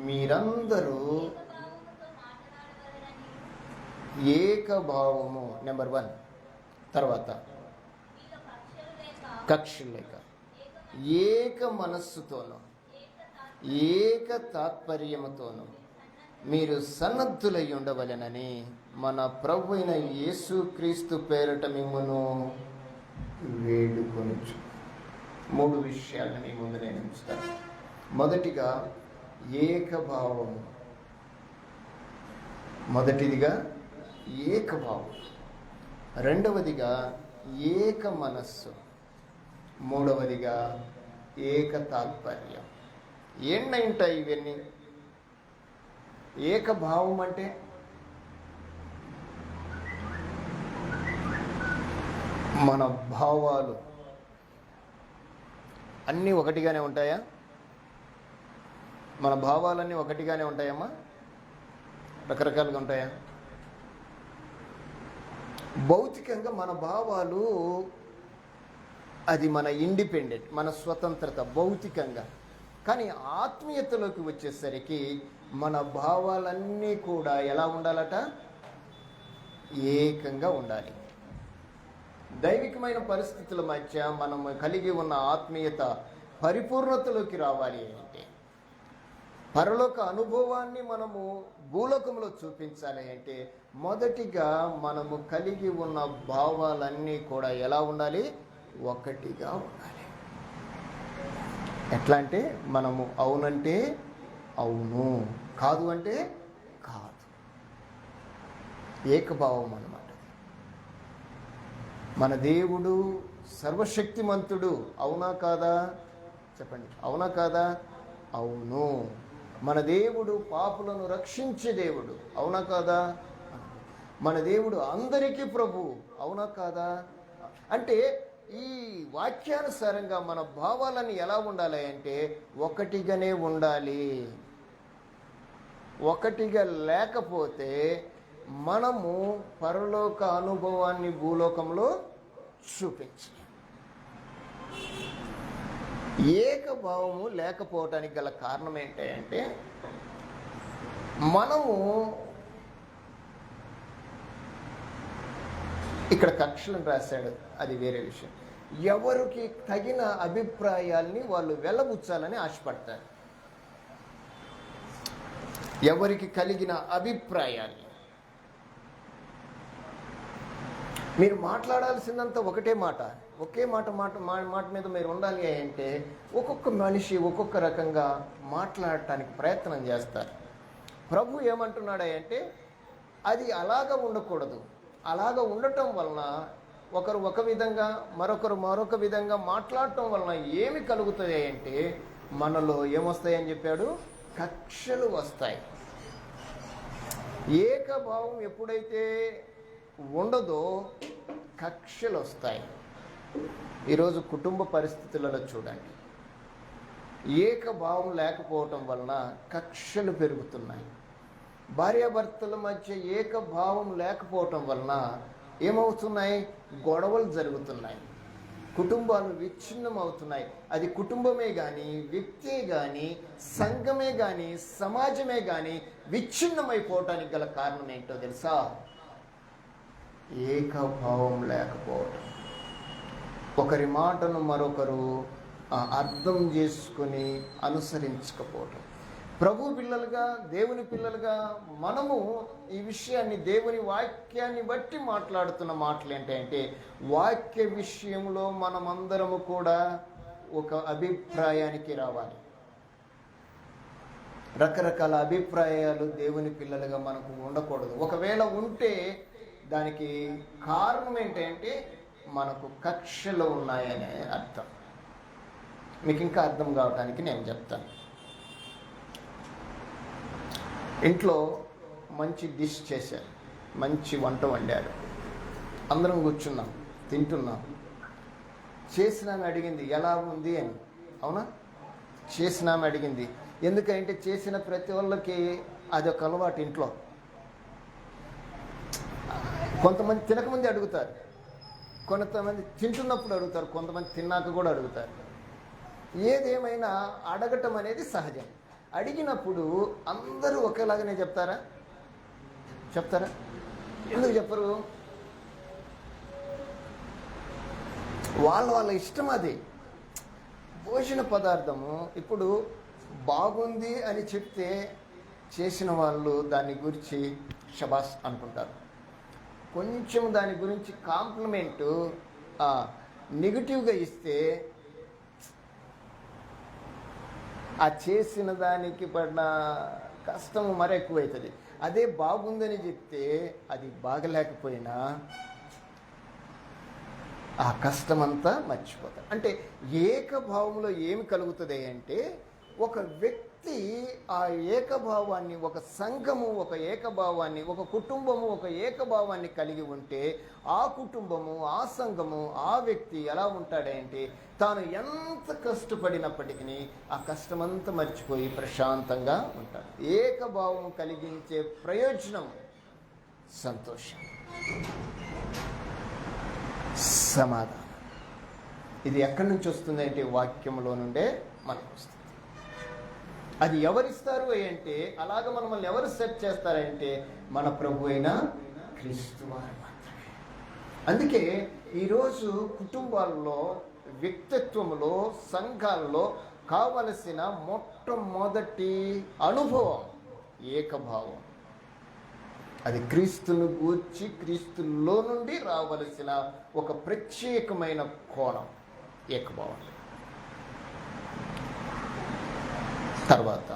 మీరందరూ ఏకభావము, నెంబర్ 1. తర్వాత కక్షలు లేక ఏక మనస్సుతోనూ ఏక తాత్పర్యముతోనూ మీరు సన్నద్ధులై ఉండవలెనని మన ప్రభు అయిన యేసుక్రీస్తు పేరట మిమ్మును వేడుకొనుచు. 3 విషయాలను మీ ముందు నేను ఉంచుతాను. మొదటిగా ఏకభావము. మొదటిదిగా ఏకభావం, రెండవదిగా ఏక మనస్సు, మూడవదిగా ఏక తాత్పర్యం. ఏంటంటాయి ఇవన్నీ? ఏకభావం అంటే మన భావాలు అన్నీ ఒకటిగానే ఉంటాయా? మన భావాలన్నీ ఒకటిగానే ఉంటాయమ్మా? రకరకాలుగా ఉంటాయా? భౌతికంగా మన భావాలు అది మన ఇండిపెండెంట్, మన స్వతంత్రత భౌతికంగా. కానీ ఆత్మీయతలోకి వచ్చేసరికి మన భావాలన్నీ కూడా ఎలా ఉండాలట? ఏకంగా ఉండాలి. దైవికమైన పరిస్థితుల మధ్య మనం కలిగి ఉన్న ఆత్మీయత పరిపూర్ణతలోకి రావాలి అంటే, పరలోక అనుభవాన్ని మనము భూలోకంలో చూపించాలి అంటే, మొదటిగా మనము కలిగి ఉన్న భావాలన్నీ కూడా ఎలా ఉండాలి? ఒకటిగా ఉండాలి. ఎట్లా అంటే, మనము అవునంటే అవును, కాదు అంటే కాదు. ఏకభావం అన్నమాట. మన దేవుడు సర్వశక్తిమంతుడు. అవునా కాదా? చెప్పండి, అవునా కాదా? అవును. మన దేవుడు పాపులను రక్షించే దేవుడు. అవునా కాదా? మన దేవుడు అందరికీ ప్రభువు. అవునా కాదా? అంటే ఈ వాక్యానుసారంగా మన భావాలని ఎలా ఉండాలి అంటే ఒకటిగానే ఉండాలి. ఒకటిగా లేకపోతే మనము పరలోక అనుభవాన్ని భూలోకంలో చూపించలేం. ఏకభావము లేకపోవటానికి గల కారణం ఏంటంటే మనము ఇక్కడ కక్షలను రాశాడు, అది వేరే విషయం. ఎవరికి తగిన అభిప్రాయాల్ని వాళ్ళు వెళ్ళబుచ్చాలని ఆశపడతారు. ఎవరికి కలిగిన అభిప్రాయాన్ని మీరు మాట్లాడాల్సిందంతా ఒకటే మాట, ఒకే మాట మీద మీరు ఉండాలి అంటే ఒక్కొక్క మనిషి ఒక్కొక్క రకంగా మాట్లాడటానికి ప్రయత్నం చేస్తారు. ప్రభు ఏమంటున్నాడంటే అది అలాగా ఉండకూడదు. అలాగా ఉండటం వలన ఒకరు ఒక విధంగా మరొకరు మరొక విధంగా మాట్లాడటం వలన ఏమి కలుగుతాయి అంటే మనలో ఏమొస్తాయని చెప్పాడు? కక్షలు వస్తాయి. ఏకభావం ఎప్పుడైతే ఉండదో కక్షలు వస్తాయి. ఈరోజు కుటుంబ పరిస్థితులలో చూడండి, ఏకభావం లేకపోవటం వలన కక్షలు పెరుగుతున్నాయి. భార్యాభర్తల మధ్య ఏకభావం లేకపోవటం వలన ఏమవుతున్నాయి? గొడవలు జరుగుతున్నాయి, కుటుంబాలు విచ్ఛిన్నం అవుతున్నాయి. అది కుటుంబమే కానీ, వ్యక్తే కానీ, సంఘమే కానీ, సమాజమే కానీ విచ్ఛిన్నమైపోవటానికి గల కారణం ఏంటో తెలుసా? ఏకభావం లేకపోవటం. ఒకరి మాటను మరొకరు అర్థం చేసుకుని అనుసరించకపోవటం. ప్రభు పిల్లలుగా, దేవుని పిల్లలుగా మనము ఈ విషయాన్ని, దేవుని వాక్యాన్ని బట్టి మాట్లాడుతున్న మాటలు ఏంటంటే వాక్య విషయంలో మనమందరము కూడా ఒక అభిప్రాయానికి రావాలి. రకరకాల అభిప్రాయాలు దేవుని పిల్లలుగా మనకు ఉండకూడదు. ఒకవేళ ఉంటే దానికి కారణం ఏంటంటే మనకు కక్షలు ఉన్నాయనే అర్థం. మీకు ఇంకా అర్థం కావడానికి నేను చెప్తాను. ఇంట్లో మంచి డిష్ చేశారు, మంచి వంట వండారు, అందరం కూర్చున్నాం, తింటున్నాం. చేసినామె అడిగింది ఎలా ఉంది అని. అవునా? చేసినామె అడిగింది. ఎందుకంటే చేసిన ప్రతి వాళ్ళకి అదొక అలవాటు. ఇంట్లో కొంతమంది తినకముందే అడుగుతారు, కొంతమంది తింటున్నప్పుడు అడుగుతారు, కొంతమంది తిన్నాక కూడా అడుగుతారు. ఏదేమైనా అడగటం అనేది సహజం. అడిగినప్పుడు అందరూ ఒకేలాగానే చెప్తారా? ఎందుకు చెప్పరు? వాళ్ళ ఇష్టం. అది భోజన పదార్థము. ఇప్పుడు బాగుంది అని చెప్తే చేసిన వాళ్ళు దాని గురించి శబాస్ అనుకుంటారు. కొంచెం దాని గురించి కాంప్లిమెంటు నెగిటివ్గా ఇస్తే ఆ చేసిన దానికి పడిన కష్టము మరెక్కువవుతుంది. అదే బాగుందని చెప్తే అది బాగలేకపోయినా ఆ కష్టమంతా మర్చిపోతారు. అంటే ఏకభావంలో ఏమి కలుగుతుంది అంటే ఒక వ్యక్తి ఆ ఏకభావాన్ని, ఒక సంఘము ఒక ఏకభావాన్ని, ఒక కుటుంబము ఒక ఏకభావాన్ని కలిగి ఉంటే ఆ కుటుంబము, ఆ సంఘము, ఆ వ్యక్తి ఎలా ఉంటాడంటే తాను ఎంత కష్టపడినప్పటికీ ఆ కష్టమంతా మర్చిపోయి ప్రశాంతంగా ఉంటాడు. ఏకభావం కలిగించే ప్రయోజనం సంతోషం, సమాధానం. ఇది ఎక్కడి నుంచి వస్తుందంటే వాక్యంలో నుండే మనకు వస్తుంది. అది ఎవరిస్తారు అంటే, అలాగ మనల్ని ఎవరు సెట్ చేస్తారంటే మన ప్రభు అయిన క్రీస్తు వారు మాత్రమే. అందుకే ఈరోజు కుటుంబాల్లో, వ్యక్తిత్వంలో, సంఘాల్లో కావలసిన మొట్టమొదటి అనుభవం ఏకభావం. అది క్రీస్తును గూర్చి, క్రీస్తులో నుండి రావలసిన ఒక ప్రత్యేకమైన కోణం ఏకభావం. తర్వాత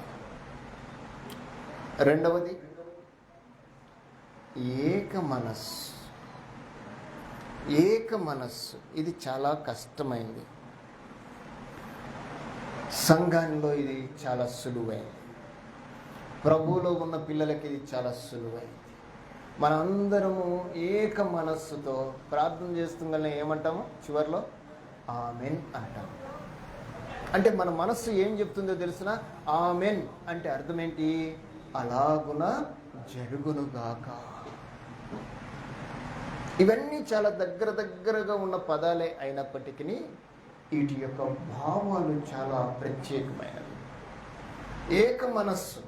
రెండవది ఏక మనస్సు. ఏక మనస్సు ఇది చాలా కష్టమైంది. సంఘంలో ఇది చాలా సులువైంది. ప్రభువులో ఉన్న పిల్లలకి ఇది చాలా సులువైంది. మనందరము ఏక మనస్సుతో ప్రార్థన చేస్తుందని ఏమంటాము? చివరిలో ఆమెన్ అంటాము. అంటే మన మనస్సు ఏం చెప్తుందో తెలిసిన? ఆమెన్ అంటే అర్థం ఏంటి? అలాగున జరుగునుగాక. ఇవన్నీ చాలా దగ్గరగా ఉన్న పదాలే అయినప్పటికీ వీటి యొక్క భావాలు చాలా ప్రత్యేకమైనవి. ఏక మనస్సు.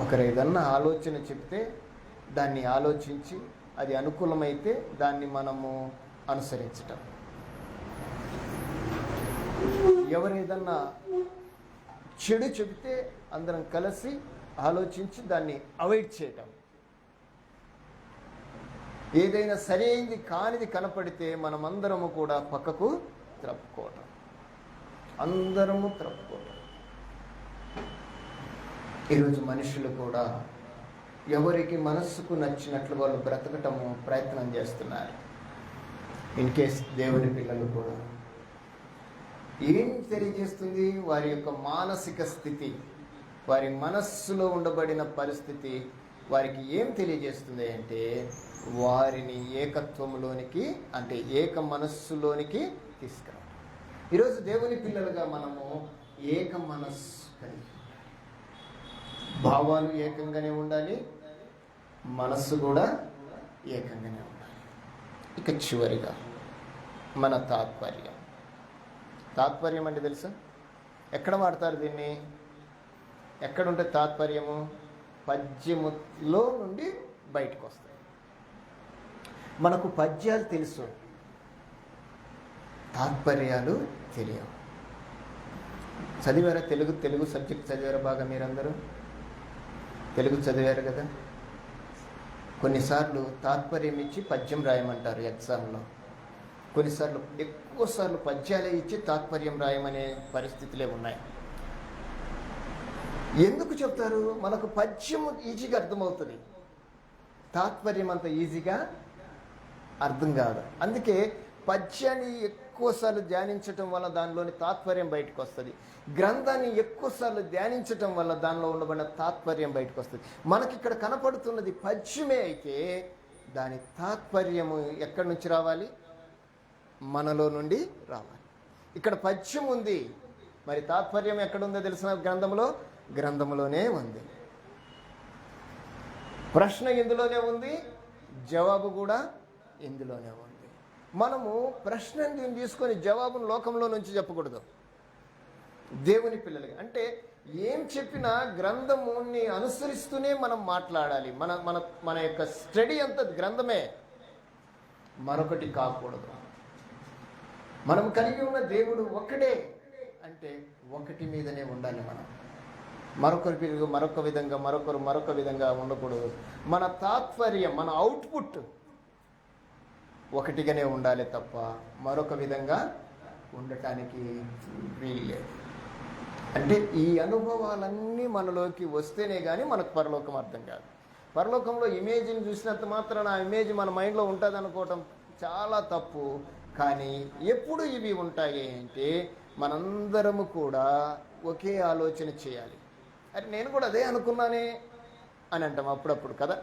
ఒకరు ఏదన్నా ఆలోచన చెప్తే దాన్ని ఆలోచించి అది అనుకూలమైతే దాన్ని మనము అనుసరించటం. ఎవరు ఏదన్నా చెడు చెబితే అందరం కలిసి ఆలోచించి దాన్ని అవాయిడ్ చేయటం. ఏదైనా సరైనది కానిది కనపడితే మనమందరము కూడా పక్కకు త్రప్పుకోవటం. అందరము త్రప్పుకోవటం. ఈరోజు మనుషులు కూడా ఎవరికి మనస్సుకు నచ్చినట్లు వాళ్ళు బ్రతకటము ప్రయత్నం చేస్తున్నారు. ఇన్ కేస్ దేవుని పిల్లలు కూడా ఏం తెలియజేస్తుంది? వారి యొక్క మానసిక స్థితి, వారి మనస్సులో ఉండబడిన పరిస్థితి వారికి ఏం తెలియజేస్తుంది అంటే వారిని ఏకత్వంలోనికి, అంటే ఏక మనస్సులోనికి తీసుకురావడం. ఈరోజు దేవుని పిల్లలుగా మనము ఏక మనస్సు కలిగి భావాలు ఏకంగానే ఉండాలి, మనస్సు కూడా ఏకంగానే ఉండాలి. ఇక చివరిగా మన తాత్పర్యం. తాత్పర్యం అంటే తెలుసా? ఎక్కడ వాడతారు దీన్ని? ఎక్కడుంటే తాత్పర్యము? పద్యములో నుండి బయటకు వస్తాయి. మనకు పద్యాలు తెలుసు, తాత్పర్యాలు తెలియవు. చదివారా? తెలుగు సబ్జెక్ట్ చదివారా? బాగా మీరందరూ తెలుగు చదివారు కదా. కొన్నిసార్లు తాత్పర్యం ఇచ్చి పద్యం రాయమంటారు ఎగ్జామ్లో. కొన్నిసార్లు ఎక్కువసార్లు పద్యాలే ఇచ్చి తాత్పర్యం రాయమనే పరిస్థితులే ఉన్నాయి. ఎందుకు చెప్తారు? మనకు పద్యం ఈజీగా అర్థమవుతుంది, తాత్పర్యం అంత ఈజీగా అర్థం కాదు. అందుకే పద్యాన్ని ఎక్కువసార్లు ధ్యానించటం వల్ల దానిలోని తాత్పర్యం బయటకు వస్తుంది. గ్రంథాన్ని ఎక్కువసార్లు ధ్యానించటం వల్ల దానిలో ఉండబడిన తాత్పర్యం బయటకు వస్తుంది. మనకి ఇక్కడ కనపడుతున్నది పద్యమే అయితే దాని తాత్పర్యము ఎక్కడి నుంచి రావాలి? మనలో నుండి రావాలి. ఇక్కడ పద్యం ఉంది, మరి తాత్పర్యం ఎక్కడుందో తెలిసిన? గ్రంథంలోనే ఉంది. ప్రశ్న ఇందులోనే ఉంది, జవాబు కూడా ఇందులోనే ఉంది. మనము ప్రశ్నని తీసుకొని జవాబును లోకంలో నుంచి చెప్పకూడదు. దేవుని పిల్లలకి అంటే ఏం చెప్పినా గ్రంథముని అనుసరిస్తూనే మనం మాట్లాడాలి. మన మన మన యొక్క స్టడీ అంతా గ్రంథమే, మరొకటి కాకూడదు. మనం కలిగి ఉన్న దేవుడు ఒకటే అంటే ఒకటి మీదనే ఉండాలి. మనం మరొక విధంగా ఉండకూడదు. మన తాత్పర్యం, మన అవుట్పుట్ ఒకటిగానే ఉండాలి తప్ప మరొక విధంగా ఉండటానికి వీల్లేదు. అంటే ఈ అనుభవాలన్నీ మనలోకి వస్తేనే కానీ మనకు పరలోకం అర్థం కాదు. పరలోకంలో ఇమేజ్ని చూసినంత మాత్రాన ఆ ఇమేజ్ మన మైండ్లో ఉంటుంది అనుకోవటం చాలా తప్పు. కానీ ఎప్పుడు ఇవి ఉంటాయి అంటే మనందరము కూడా ఒకే ఆలోచన చేయాలి. అరే నేను కూడా అదే అనుకున్నానే అని అంటాం అప్పుడప్పుడు కదా.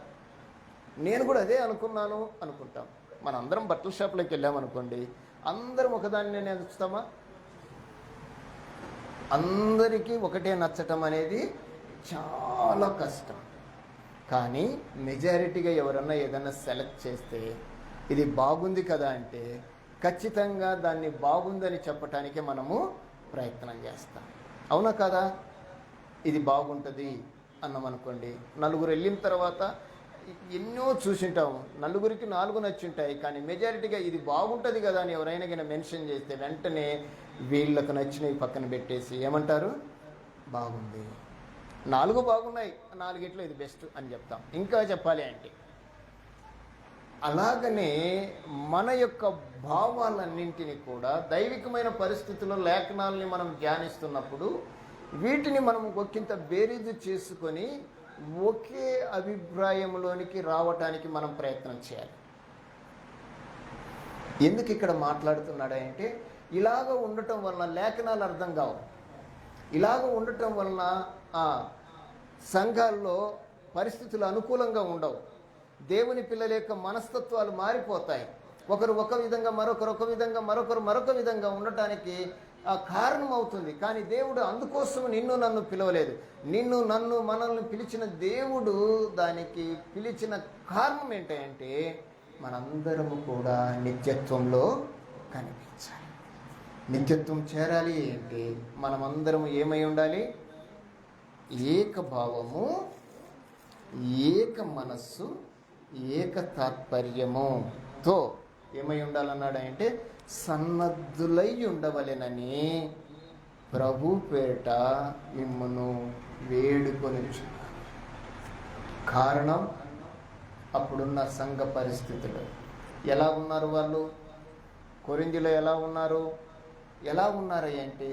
నేను కూడా అదే అనుకున్నాను అనుకుంటాం. మనందరం బట్టల షాప్లోకి వెళ్ళామనుకోండి, అందరం ఒకదాన్ని నచ్చుతామా? అందరికీ ఒకటే నచ్చటం అనేది చాలా కష్టం. కానీ మెజారిటీగా ఎవరన్నా ఏదన్నా సెలెక్ట్ చేస్తే ఇది బాగుంది కదా అంటే ఖచ్చితంగా దాన్ని బాగుందని చెప్పటానికే మనము ప్రయత్నం చేస్తాం. అవునా కదా? ఇది బాగుంటుంది అన్నామనుకోండి, నలుగురు వెళ్ళిన తర్వాత ఎన్నో చూసింటాము, నలుగురికి 4 నచ్చుంటాయి. కానీ మెజారిటీగా ఇది బాగుంటుంది కదా అని ఎవరైనా కానీ మెన్షన్ చేస్తే వెంటనే వీళ్ళకు నచ్చినవి పక్కన పెట్టేసి ఏమంటారు? బాగుంది, 4 బాగున్నాయి, 4 ఇది బెస్ట్ అని చెప్తాం. ఇంకా చెప్పాలి అంటే అలాగనే మన యొక్క భావాలన్నింటినీ కూడా దైవికమైన పరిస్థితుల్లో లేఖనాలని మనం ధ్యానిస్తున్నప్పుడు వీటిని మనం ఒకంత బేరీజు చేసుకొని ఒకే అభిప్రాయంలోనికి రావటానికి మనం ప్రయత్నం చేయాలి. ఎందుకు ఇక్కడ మాట్లాడుతున్నాడంటే ఇలాగ ఉండటం వలన లేఖనాలు అర్థం కావు. ఇలాగ ఉండటం వలన సంఘాల్లో పరిస్థితులు అనుకూలంగా ఉండవు. దేవుని పిల్లల యొక్క మనస్తత్వాలు మారిపోతాయి. ఒకరు ఒక విధంగా, మరొకరు ఒక విధంగా, మరొకరు మరొక విధంగా ఉండటానికి కారణం అవుతుంది. కానీ దేవుడు అందుకోసం నిన్ను నన్ను పిలవలేదు. నిన్ను నన్ను మనల్ని పిలిచిన దేవుడు దానికి పిలిచిన కారణం ఏంటంటే మనందరము కూడా నిత్యత్వంలో కనిపించాలి. నిత్యత్వం చేరాలి అంటే మనమందరము ఏమై ఉండాలి? ఏక భావము, ఏక మనస్సు, ఏక తాత్పర్యముతో ఏమై ఉండాలన్నాడు అంటే సన్నద్ధులై ఉండవలెనని ప్రభు పేట మిమ్మును వేడుకొని. కారణం అప్పుడున్న సంఘ పరిస్థితులు ఎలా ఉన్నారు? వాళ్ళు కొరింథీలో ఎలా ఉన్నారు? ఎలా ఉన్నారు అంటే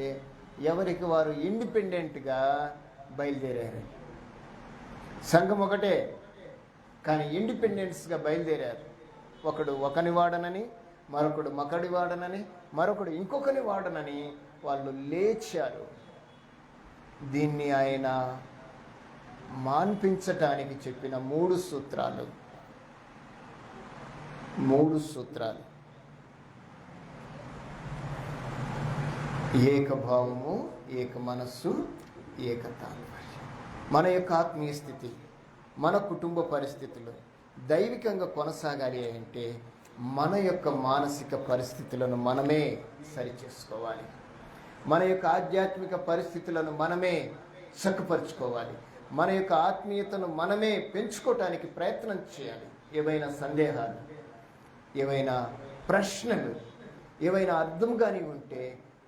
ఎవరికి వారు ఇండిపెండెంట్గా బయలుదేరారు. సంఘం ఒకటే కానీ ఇండిపెండెన్స్గా బయలుదేరారు. ఒకడు ఒకని వాడనని, మరొకడు మకడి వాడనని, మరొకడు ఇంకొకని వాడనని వాళ్ళు లేచారు. దీన్ని ఆయన మాన్పించటానికి చెప్పిన మూడు సూత్రాలు. ఏకభావము, ఏక మనస్సు, ఏక తాత్పర్యం. మన యొక్క ఆత్మీయ స్థితి, మన కుటుంబ పరిస్థితులు దైవికంగా కొనసాగాలి అంటే మన యొక్క మానసిక పరిస్థితులను మనమే సరిచేసుకోవాలి. మన యొక్క ఆధ్యాత్మిక పరిస్థితులను మనమే చక్కపరుచుకోవాలి. మన యొక్క ఆత్మీయతను మనమే పెంచుకోవటానికి ప్రయత్నం చేయాలి. ఏవైనా సందేహాలు, ఏవైనా ప్రశ్నలు, ఏవైనా అర్థం కాని ఉంటే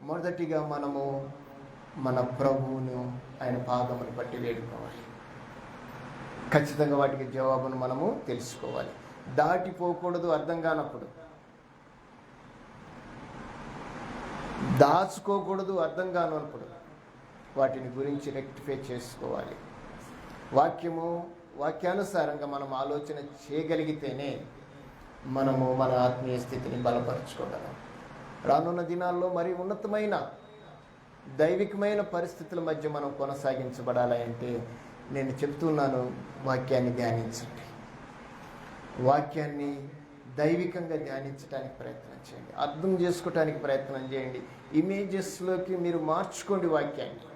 మొదటిగా మనము మన ప్రభువును ఆయన పాదమును పట్టి వేడుకోవాలి. ఖచ్చితంగా వాటికి జవాబును మనము తెలుసుకోవాలి. దాటిపోకూడదు. అర్థం కానప్పుడు దాచుకోకూడదు. అర్థం కానప్పుడు వాటిని గురించి రెక్టిఫై చేసుకోవాలి. వాక్యానుసారంగా మనం ఆలోచన చేయగలిగితేనే మనము మన ఆత్మీయ స్థితిని బలపరచుకోగలం. రానున్న దినాల్లో మరి ఉన్నతమైన దైవికమైన పరిస్థితుల మధ్య మనం కొనసాగించబడాలి అంటే నేను చెప్తున్నాను, వాక్యాన్ని ధ్యానించండి. వాక్యాన్ని దైవికంగా ధ్యానించడానికి ప్రయత్నం చేయండి. అర్థం చేసుకోవటానికి ప్రయత్నం చేయండి. ఇమేజెస్లోకి మీరు మార్చుకోండి వాక్యాన్ని.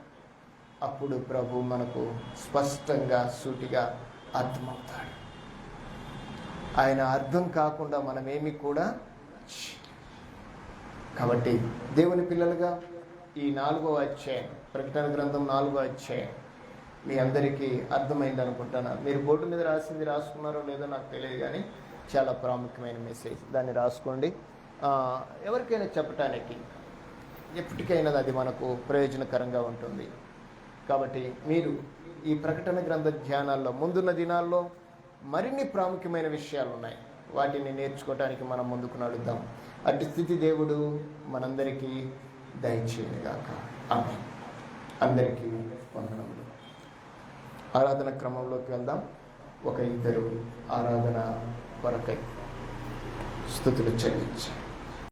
అప్పుడు ప్రభు మనకు స్పష్టంగా సూటిగా అర్థమవుతాడు. ఆయన అర్థం కాకుండా మనమేమి కూడా. కాబట్టి దేవుని పిల్లలుగా ఈ 4వ అధ్యాయం, ప్రకటన గ్రంథం 4వ అధ్యాయం మీ అందరికీ అర్థమైంది అనుకుంటున్నాను. మీరు బోర్డు మీద రాసింది రాసుకున్నారో లేదో నాకు తెలియదు, కానీ చాలా ప్రాముఖ్యమైన మెసేజ్. దాన్ని రాసుకోండి. ఎవరికైనా చెప్పటానికి ఎప్పటికైనా అది మనకు ప్రయోజనకరంగా ఉంటుంది. కాబట్టి మీరు ఈ ప్రకటన గ్రంథ ధ్యానాల్లో ముందున్న దినాల్లో మరిన్ని ప్రాముఖ్యమైన విషయాలు ఉన్నాయి. వాటిని నేర్చుకోవటానికి మనం ముందుకు నడుద్దాం. అటు స్థితి దేవుడు మనందరికీ దయచేయనుగాక. ఆమేన్. అందరికీ వందనములు. ఆరాధన క్రమంలోకి వెళ్దాం. ఒక ఇద్దరు ఆరాధన కొరకై స్తుతులు చెల్లించారు.